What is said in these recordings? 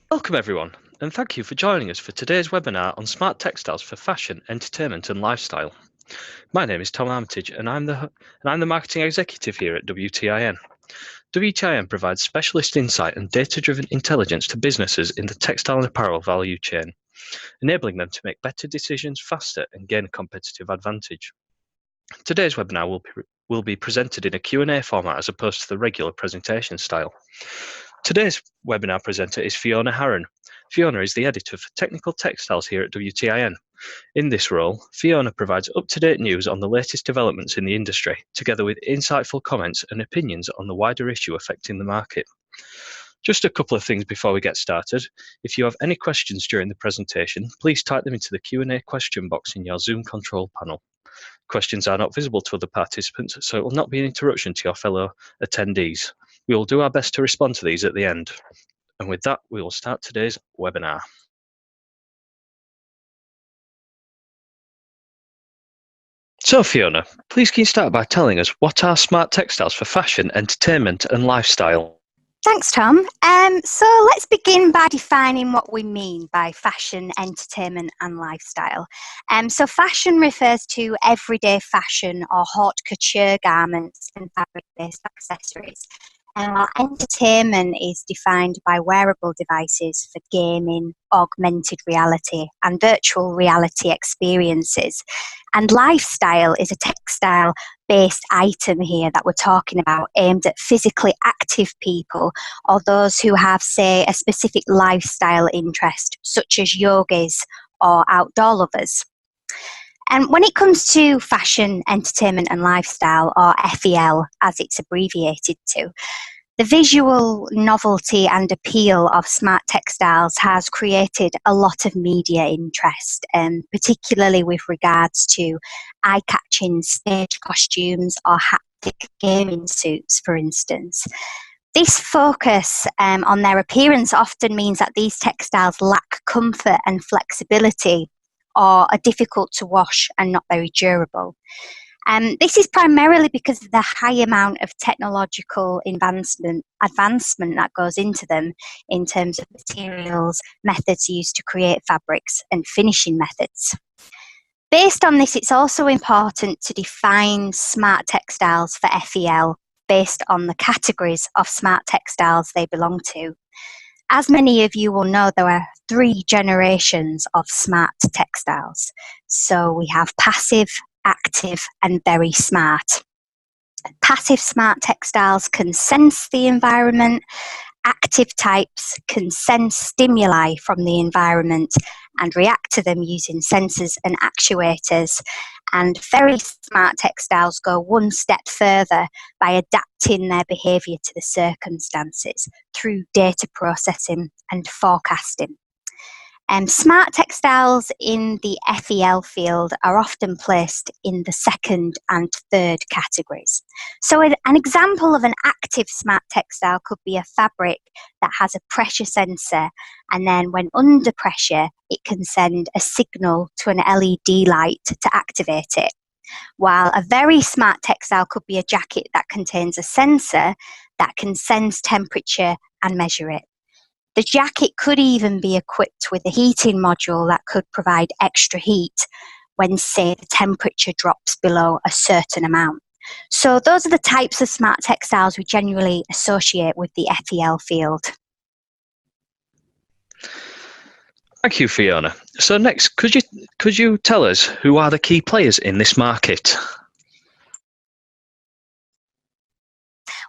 Welcome everyone, and thank you for joining us for today's webinar on smart textiles for fashion, entertainment and lifestyle. My name is Tom Armitage and I'm the marketing executive here at WTiN. WTiN provides specialist insight and data-driven intelligence to businesses in the textile and apparel value chain, enabling them to make better decisions faster and gain a competitive advantage. Today's webinar will be presented in a Q&A format as opposed to the regular presentation style. Today's webinar presenter is Fiona Haran. Fiona is the editor for Technical Textiles here at WTiN. In this role, Fiona provides up-to-date news on the latest developments in the industry, together with insightful comments and opinions on the wider issue affecting the market. Just a couple of things before we get started. If you have any questions during the presentation, please type them into the Q&A question box in your Zoom control panel. Questions are not visible to other participants, so it will not be an interruption to your fellow attendees. We will do our best to respond to these at the end. And with that, we will start today's webinar. So Fiona, please can you start by telling us what are smart textiles for fashion, entertainment and lifestyle? Thanks, Tom. So let's begin by defining what we mean by fashion, entertainment and lifestyle. So fashion refers to everyday fashion or haute couture garments and fabric-based accessories. While entertainment is defined by wearable devices for gaming, augmented reality and virtual reality experiences. And lifestyle is a textile-based item here that we're talking about, aimed at physically active people or those who have, say, a specific lifestyle interest, such as yogis or outdoor lovers. And when it comes to fashion, entertainment and lifestyle, or FEL as it's abbreviated to, the visual novelty and appeal of smart textiles has created a lot of media interest, particularly with regards to eye-catching stage costumes or haptic gaming suits, for instance. This focus on their appearance often means that these textiles lack comfort and flexibility, or are difficult to wash and not very durable. This is primarily because of the high amount of technological advancement that goes into them in terms of materials, methods used to create fabrics, and finishing methods. Based on this, it's also important to define smart textiles for FEL based on the categories of smart textiles they belong to. As many of you will know, there are 3 generations of smart textiles. So we have passive, active and very smart. Passive smart textiles can sense the environment. Active types can sense stimuli from the environment and react to them using sensors and actuators. And very smart textiles go one step further by adapting their behaviour to the circumstances through data processing and forecasting. Smart textiles in the FEL field are often placed in the 2nd and 3rd categories. So an example of an active smart textile could be a fabric that has a pressure sensor, and then when under pressure it can send a signal to an LED light to activate it. While a very smart textile could be a jacket that contains a sensor that can sense temperature and measure it. The jacket could even be equipped with a heating module that could provide extra heat when, say, the temperature drops below a certain amount. So those are the types of smart textiles we generally associate with the FEL field. Thank you, Fiona. So next, could you tell us who are the key players in this market?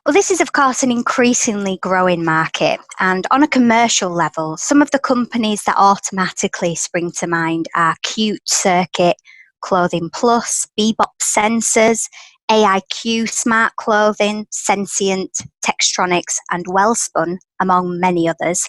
Well, this is, of course, an increasingly growing market, and on a commercial level, some of the companies that automatically spring to mind are Qt Circuit, Clothing Plus, Bebop Sensors, AIQ Smart Clothing, Sensient, Textronics and Wellspun, among many others.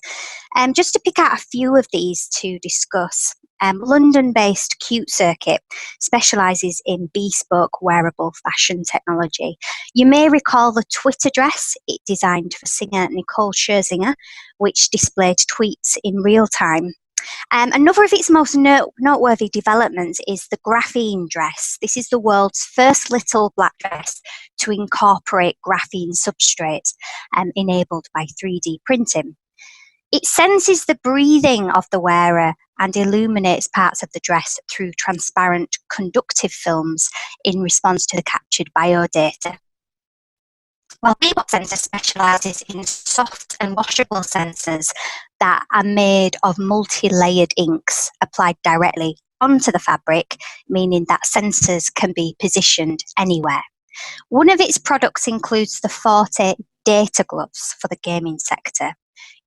Just to pick out a few of these to discuss, London-based Qt Circuit specialises in bespoke wearable fashion technology. You may recall the Twitter dress it designed for singer Nicole Scherzinger, which displayed tweets in real time. Another of its most noteworthy developments is the graphene dress. This is the world's first little black dress to incorporate graphene substrates enabled by 3D printing. It senses the breathing of the wearer and illuminates parts of the dress through transparent conductive films in response to the captured biodata. While Bebop Sensor specialises in soft and washable sensors that are made of multi-layered inks applied directly onto the fabric, meaning that sensors can be positioned anywhere. One of its products includes the Forte data gloves for the gaming sector.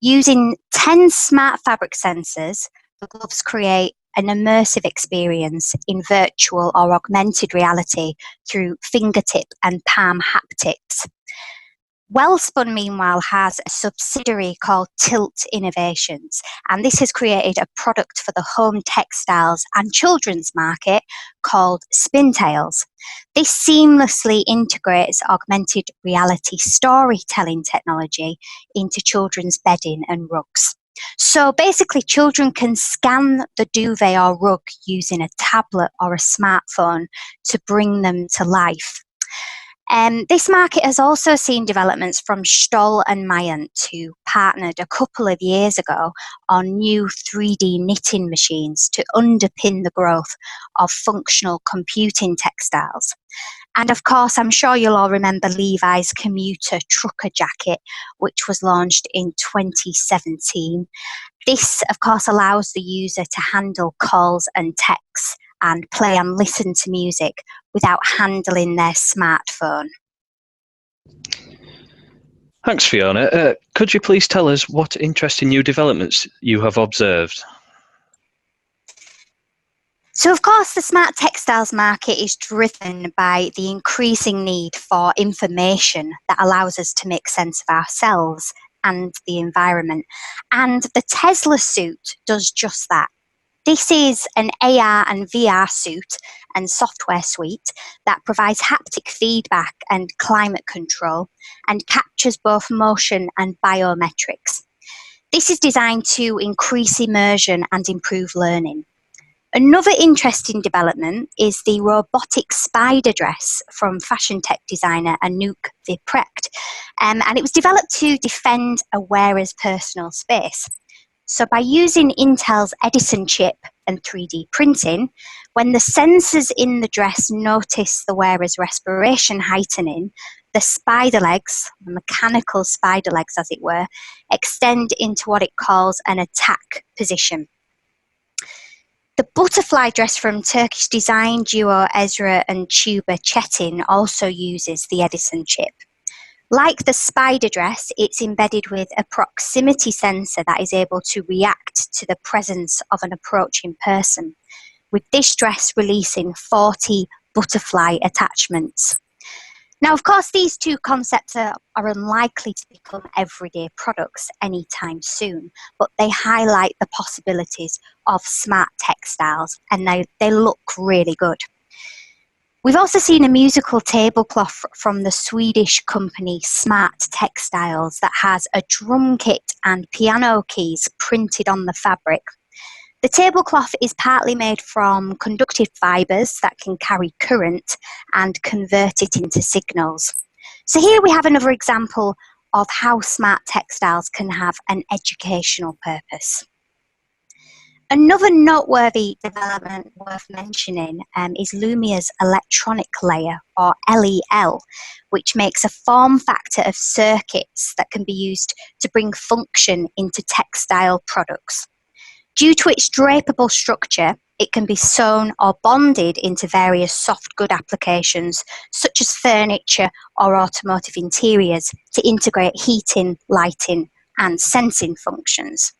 Using 10 smart fabric sensors, the gloves create an immersive experience in virtual or augmented reality through fingertip and palm haptics. Wellspun, meanwhile, has a subsidiary called Tilt Innovations, and this has created a product for the home textiles and children's market called Spintails. This seamlessly integrates augmented reality storytelling technology into children's bedding and rugs. So basically, children can scan the duvet or rug using a tablet or a smartphone to bring them to life. This market has also seen developments from Stoll and Mayant, who partnered a couple of years ago on new 3D knitting machines to underpin the growth of functional computing textiles. And of course, I'm sure you'll all remember Levi's commuter trucker jacket, which was launched in 2017. This, of course, allows the user to handle calls and texts and play and listen to music without handling their smartphone. Thanks, Fiona. Could you please tell us what interesting new developments you have observed? So, of course, the smart textiles market is driven by the increasing need for information that allows us to make sense of ourselves and the environment. And the Tesla suit does just that. This is an AR and VR suit and software suite that provides haptic feedback and climate control and captures both motion and biometrics. This is designed to increase immersion and improve learning. Another interesting development is the robotic spider dress from fashion tech designer Anouk Viprecht, and it was developed to defend a wearer's personal space. So by using Intel's Edison chip and 3D printing, when the sensors in the dress notice the wearer's respiration heightening, the spider legs, the mechanical spider legs as it were, extend into what it calls an attack position. The butterfly dress from Turkish design duo Ezra and Tuba Çetin also uses the Edison chip. Like the spider dress, it's embedded with a proximity sensor that is able to react to the presence of an approaching person, with this dress releasing 40 butterfly attachments. Now, of course, these two concepts are unlikely to become everyday products anytime soon, but they highlight the possibilities of smart textiles, and they look really good. We've also seen a musical tablecloth from the Swedish company Smart Textiles that has a drum kit and piano keys printed on the fabric. The tablecloth is partly made from conductive fibres that can carry current and convert it into signals. So here we have another example of how smart textiles can have an educational purpose. Another noteworthy development worth mentioning is Lumia's electronic layer, or LEL, which makes a form factor of circuits that can be used to bring function into textile products. Due to its drapable structure, it can be sewn or bonded into various soft good applications, such as furniture or automotive interiors, to integrate heating, lighting, and sensing functions.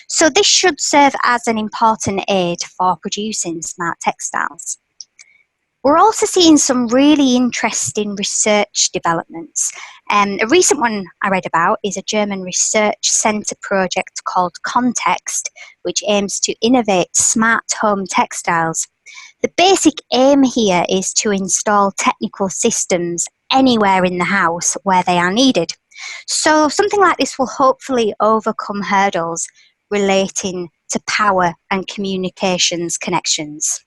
So this should serve as an important aid for producing smart textiles. We're also seeing some really interesting research developments. A recent one I read about is a German research centre project called Context, which aims to innovate smart home textiles. The basic aim here is to install technical systems anywhere in the house where they are needed. So something like this will hopefully overcome hurdles relating to power and communications connections.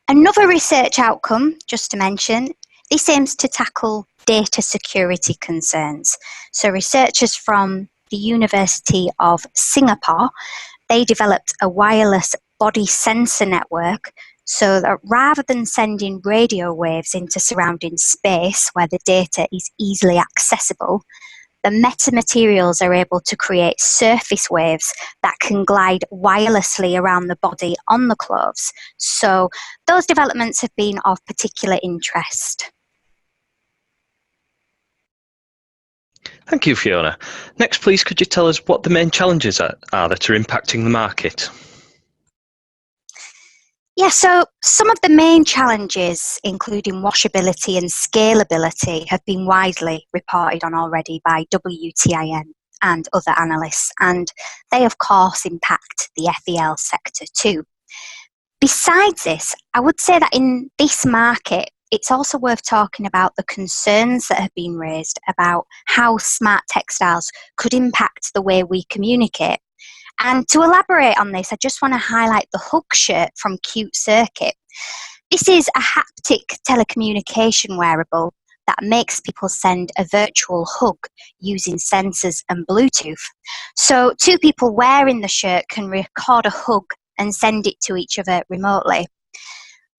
Another research outcome, just to mention, this aims to tackle data security concerns. So researchers from the University of Singapore, they developed a wireless body sensor network so that rather than sending radio waves into surrounding space where the data is easily accessible, the metamaterials are able to create surface waves that can glide wirelessly around the body on the clothes. So those developments have been of particular interest. Thank you, Fiona. Next, please, could you tell us what the main challenges are that are impacting the market? Yeah, so some of the main challenges, including washability and scalability, have been widely reported on already by WTiN and other analysts, and they, of course, impact the FEL sector too. Besides this, I would say that in this market, it's also worth talking about the concerns that have been raised about how smart textiles could impact the way we communicate. And to elaborate on this, I just want to highlight the hug shirt from Cute Circuit. This is a haptic telecommunication wearable that makes people send a virtual hug using sensors and Bluetooth. So two people wearing the shirt can record a hug and send it to each other remotely.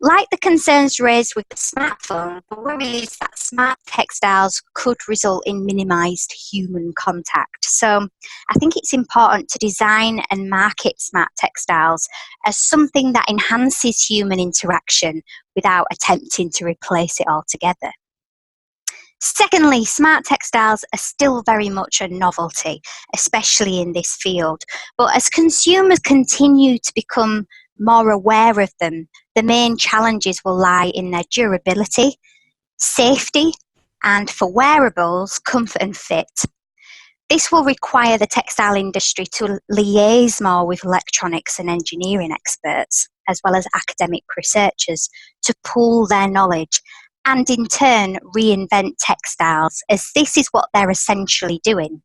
Like the concerns raised with the smartphone, the worry is that smart textiles could result in minimised human contact. So I think it's important to design and market smart textiles as something that enhances human interaction without attempting to replace it altogether. Secondly, smart textiles are still very much a novelty, especially in this field. But as consumers continue to become more aware of them, the main challenges will lie in their durability, safety, and for wearables, comfort and fit. This will require the textile industry to liaise more with electronics and engineering experts, as well as academic researchers, to pool their knowledge and in turn reinvent textiles, as this is what they're essentially doing.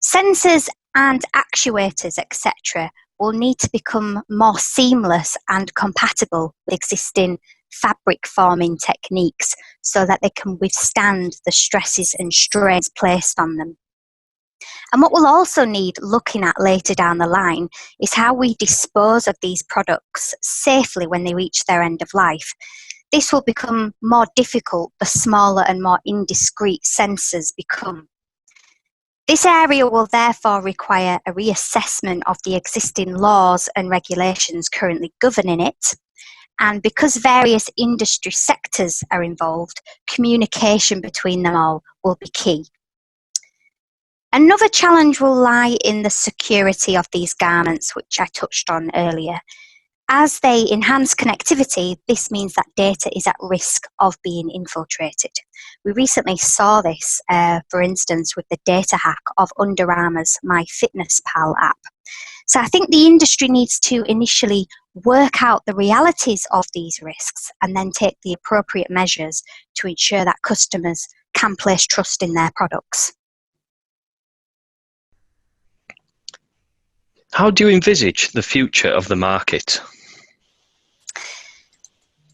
Sensors and actuators, etc., will need to become more seamless and compatible with existing fabric forming techniques so that they can withstand the stresses and strains placed on them. And what we'll also need looking at later down the line is how we dispose of these products safely when they reach their end of life. This will become more difficult the smaller and more indiscreet sensors become. This area will therefore require a reassessment of the existing laws and regulations currently governing it. And because various industry sectors are involved, communication between them all will be key. Another challenge will lie in the security of these garments, which I touched on earlier. As they enhance connectivity, this means that data is at risk of being infiltrated. We recently saw this, for instance, with the data hack of Under Armour's MyFitnessPal app. So I think the industry needs to initially work out the realities of these risks and then take the appropriate measures to ensure that customers can place trust in their products. How do you envisage the future of the market?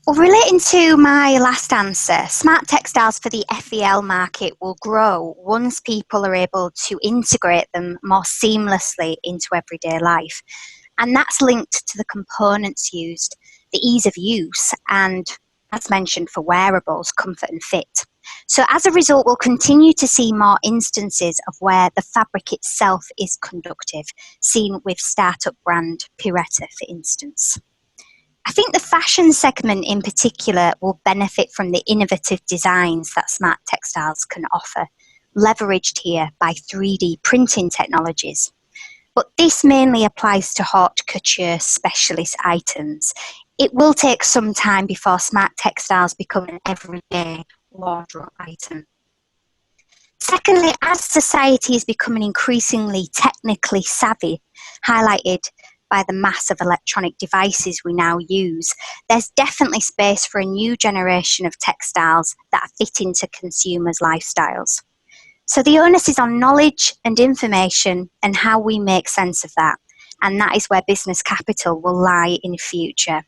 Well, relating to my last answer, smart textiles for the FEL market will grow once people are able to integrate them more seamlessly into everyday life. And that's linked to the components used, the ease of use, and, as mentioned, for wearables, comfort and fit. So as a result, we'll continue to see more instances of where the fabric itself is conductive, seen with startup brand Piretta, for instance. I think the fashion segment in particular will benefit from the innovative designs that smart textiles can offer, leveraged here by 3D printing technologies. But this mainly applies to haute couture specialist items. It will take some time before smart textiles become an everyday wardrobe item. Secondly, as society is becoming increasingly technically savvy, highlighted by the mass of electronic devices we now use, there's definitely space for a new generation of textiles that fit into consumers' lifestyles. So the onus is on knowledge and information and how we make sense of that. And that is where business capital will lie in the future.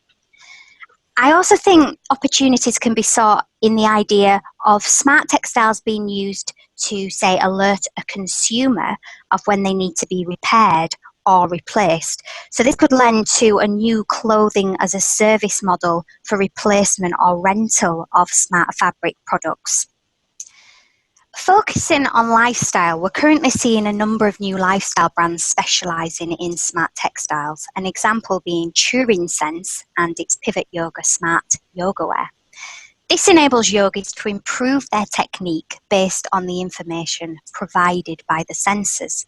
I also think opportunities can be sought in the idea of smart textiles being used to, say, alert a consumer of when they need to be repaired or replaced. So this could lend to a new clothing as a service model for replacement or rental of smart fabric products. Focusing on lifestyle, we're currently seeing a number of new lifestyle brands specialising in smart textiles, an example being Turin Sense and its Pivot Yoga Smart Yoga Wear. This enables yogis to improve their technique based on the information provided by the sensors.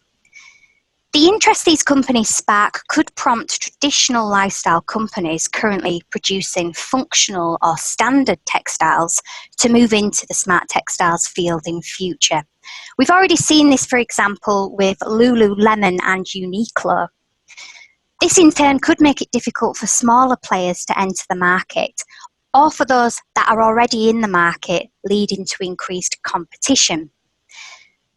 The interest these companies spark could prompt traditional lifestyle companies currently producing functional or standard textiles to move into the smart textiles field in future. We've already seen this, for example, with Lululemon and Uniqlo. This in turn could make it difficult for smaller players to enter the market, or for those that are already in the market, leading to increased competition.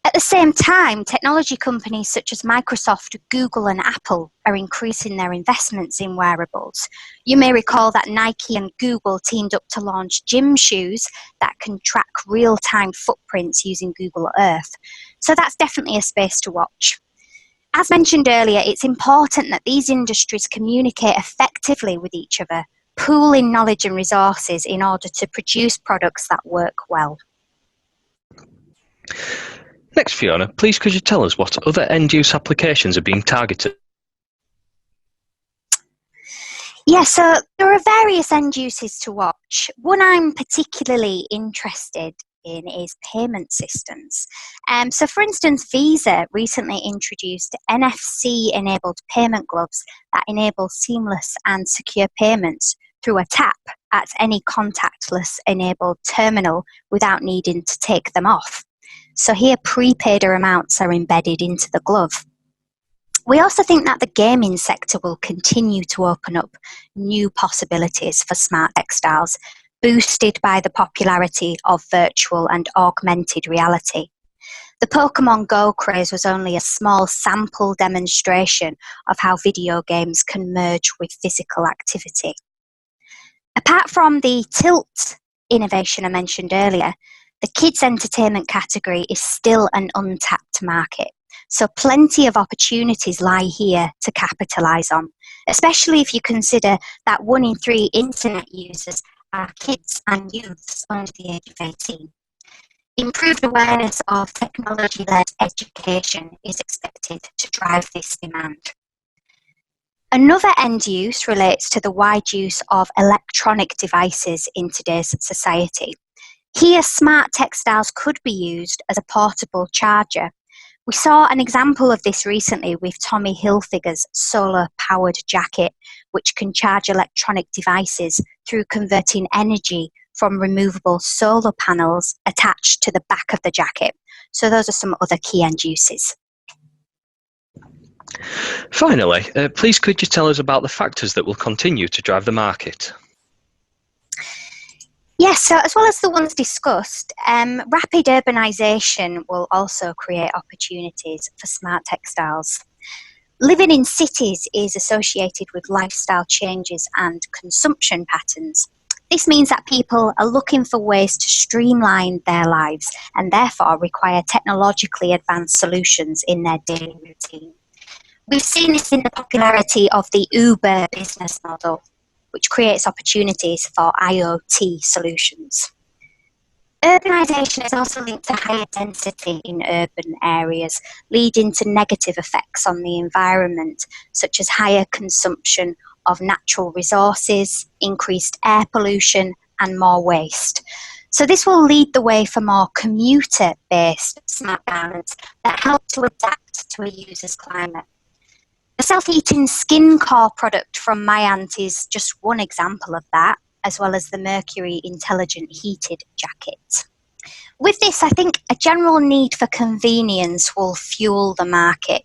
At the same time, technology companies such as Microsoft, Google and Apple are increasing their investments in wearables. You may recall that Nike and Google teamed up to launch gym shoes that can track real-time footprints using Google Earth. So that's definitely a space to watch. As mentioned earlier, it's important that these industries communicate effectively with each other, pooling knowledge and resources in order to produce products that work well. Next, Fiona, please could you tell us what other end-use applications are being targeted? Yeah, so there are various end uses to watch. One I'm particularly interested in is payment systems. So for instance, Visa recently introduced NFC-enabled payment gloves that enable seamless and secure payments through a tap at any contactless-enabled terminal without needing to take them off. So here, prepaid amounts are embedded into the glove. We also think that the gaming sector will continue to open up new possibilities for smart textiles, boosted by the popularity of virtual and augmented reality. The Pokemon Go craze was only a small sample demonstration of how video games can merge with physical activity. Apart from the Tilt innovation I mentioned earlier, the kids' entertainment category is still an untapped market. So plenty of opportunities lie here to capitalise on, especially if you consider that 1 in 3 internet users are kids and youths under the age of 18. Improved awareness of technology-led education is expected to drive this demand. Another end use relates to the wide use of electronic devices in today's society. Here, smart textiles could be used as a portable charger. We saw an example of this recently with Tommy Hilfiger's solar-powered jacket, which can charge electronic devices through converting energy from removable solar panels attached to the back of the jacket. So those are some other key end uses. Finally, please could you tell us about the factors that will continue to drive the market? Yes, so as well as the ones discussed, rapid urbanisation will also create opportunities for smart textiles. Living in cities is associated with lifestyle changes and consumption patterns. This means that people are looking for ways to streamline their lives and therefore require technologically advanced solutions in their daily routine. We've seen this in the popularity of the Uber business model, which creates opportunities for IoT solutions. Urbanisation is also linked to higher density in urban areas, leading to negative effects on the environment, such as higher consumption of natural resources, increased air pollution, and more waste. So this will lead the way for more commuter-based smart garments that help to adapt to a user's climate. The self-heating skin core product from Myant is just one example of that, as well as the Mercury Intelligent Heated Jacket. With this, I think a general need for convenience will fuel the market,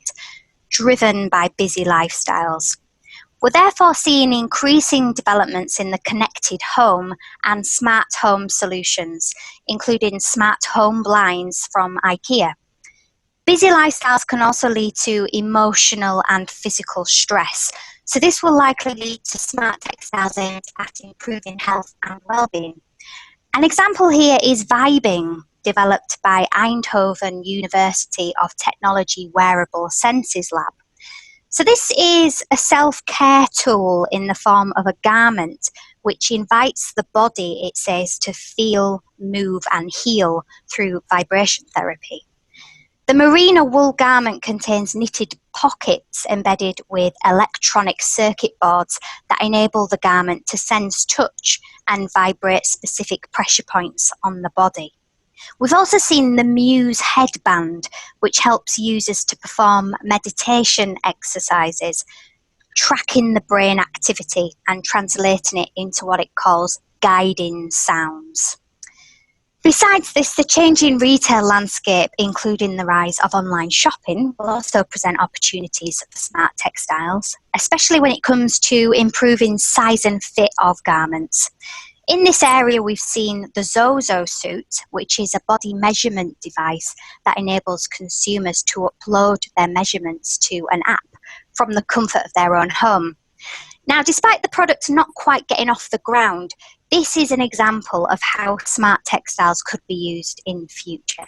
driven by busy lifestyles. We're therefore seeing increasing developments in the connected home and smart home solutions, including smart home blinds from IKEA. Busy lifestyles can also lead to emotional and physical stress. So this will likely lead to smart textiles aimed at improving health and well-being. An example here is Vibing, developed by Eindhoven University of Technology Wearable Senses Lab. So this is a self-care tool in the form of a garment which invites the body, it says, to feel, move and heal through vibration therapy. The merino wool garment contains knitted pockets embedded with electronic circuit boards that enable the garment to sense touch and vibrate specific pressure points on the body. We've also seen the Muse headband, which helps users to perform meditation exercises, tracking the brain activity and translating it into what it calls guiding sounds. Besides this, the changing retail landscape, including the rise of online shopping, will also present opportunities for smart textiles, especially when it comes to improving size and fit of garments. In this area, we've seen the Zozo suit, which is a body measurement device that enables consumers to upload their measurements to an app from the comfort of their own home. Now, despite the product not quite getting off the ground, this is an example of how smart textiles could be used in future.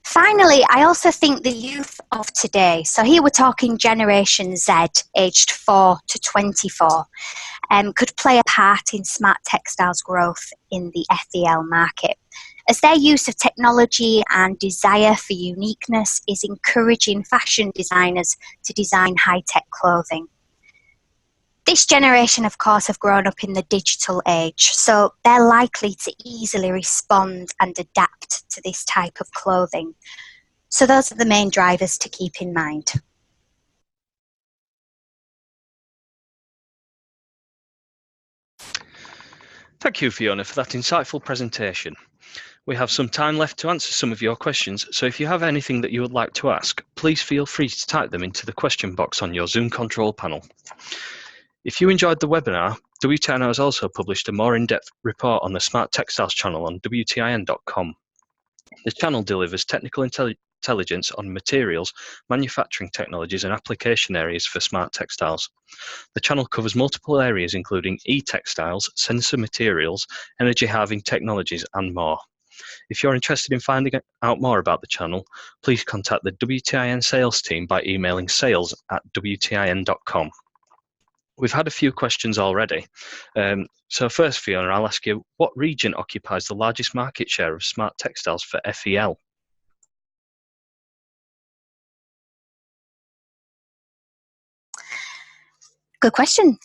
Finally, I also think the youth of today, so here we're talking Generation Z, aged 4 to 24, could play a part in smart textiles growth in the FEL market, as their use of technology and desire for uniqueness is encouraging fashion designers to design high-tech clothing. This generation, of course, have grown up in the digital age, so they're likely to easily respond and adapt to this type of clothing. So those are the main drivers to keep in mind. Thank you, Fiona, for that insightful presentation. We have some time left to answer some of your questions, so if you have anything that you would like to ask, please feel free to type them into the question box on your Zoom control panel. If you enjoyed the webinar, WTiN has also published a more in-depth report on the Smart Textiles channel on WTIN.com. The channel delivers technical intelligence on materials, manufacturing technologies and application areas for smart textiles. The channel covers multiple areas including e-textiles, sensor materials, energy halving technologies and more. If you're interested in finding out more about the channel, please contact the WTIN sales team by emailing sales@WTIN.com. We've had a few questions already. So first, Fiona, I'll ask you, what region occupies the largest market share of smart textiles for FEL? Good question.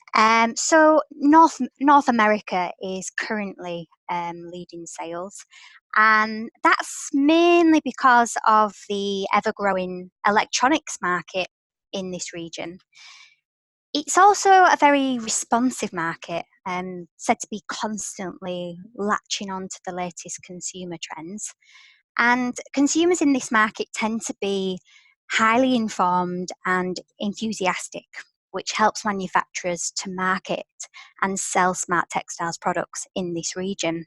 So North America is currently leading sales, and that's mainly because of the ever-growing electronics market in this region. It's also a very responsive market, said to be constantly latching on to the latest consumer trends. And consumers in this market tend to be highly informed and enthusiastic, which helps manufacturers to market and sell smart textiles products in this region.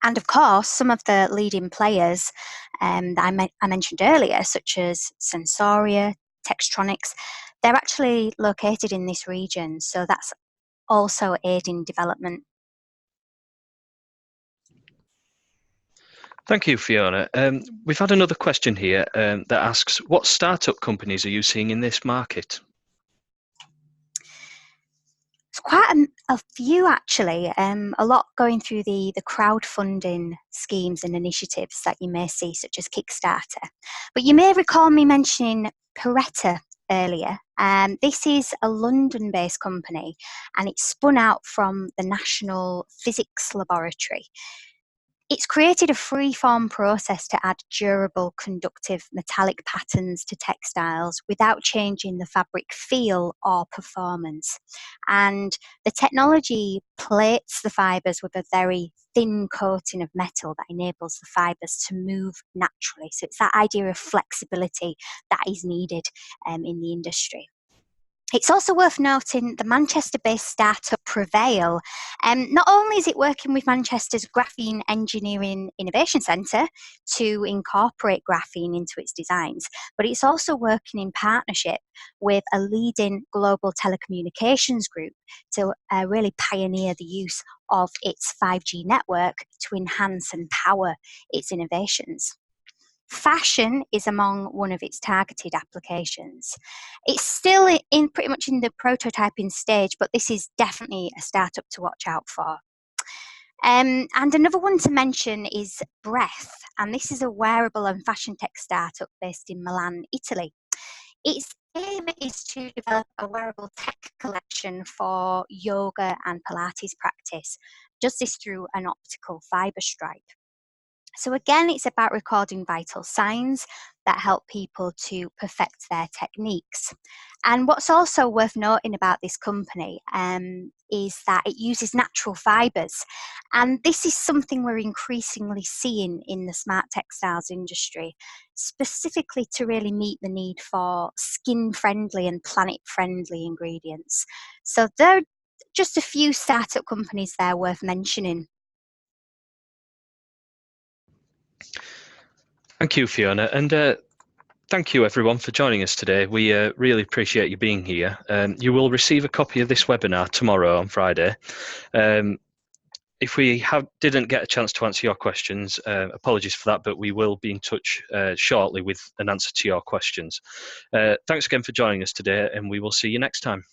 And of course, some of the leading players that I mentioned earlier, such as Sensoria, Textronics, they're actually located in this region, so that's also aiding development. Thank you, Fiona. We've had another question here that asks, what startup companies are you seeing in this market? It's quite a few actually, a lot going through the crowdfunding schemes and initiatives that you may see, such as Kickstarter. But you may recall me mentioning Peretta earlier. This is a London-based company, and it's spun out from the National Physics Laboratory. It's created a free-form process to add durable, conductive metallic patterns to textiles without changing the fabric feel or performance. And the technology plates the fibres with a very thin coating of metal that enables the fibres to move naturally. So it's that idea of flexibility that is needed in the industry. It's also worth noting the Manchester-based startup Prevail. Not only is it working with Manchester's Graphene Engineering Innovation Centre to incorporate graphene into its designs, but it's also working in partnership with a leading global telecommunications group to really pioneer the use of its 5G network to enhance and power its innovations. Fashion is among one of its targeted applications. It's still pretty much in the prototyping stage, but this is definitely a startup to watch out for. And another one to mention is Breath, and this is a wearable and fashion tech startup based in Milan, Italy. Its aim is to develop a wearable tech collection for yoga and Pilates practice. Does this through an optical fiber stripe. So again, it's about recording vital signs that help people to perfect their techniques. And what's also worth noting about this company is that it uses natural fibres. And this is something we're increasingly seeing in the smart textiles industry, specifically to really meet the need for skin-friendly and planet-friendly ingredients. So there are just a few startup companies there worth mentioning. Thank you, Fiona, and thank you everyone for joining us today. We really appreciate you being here. You will receive a copy of this webinar tomorrow on Friday. If we didn't get a chance to answer your questions, apologies for that, but we will be in touch shortly with an answer to your questions. Thanks again for joining us today, and we will see you next time.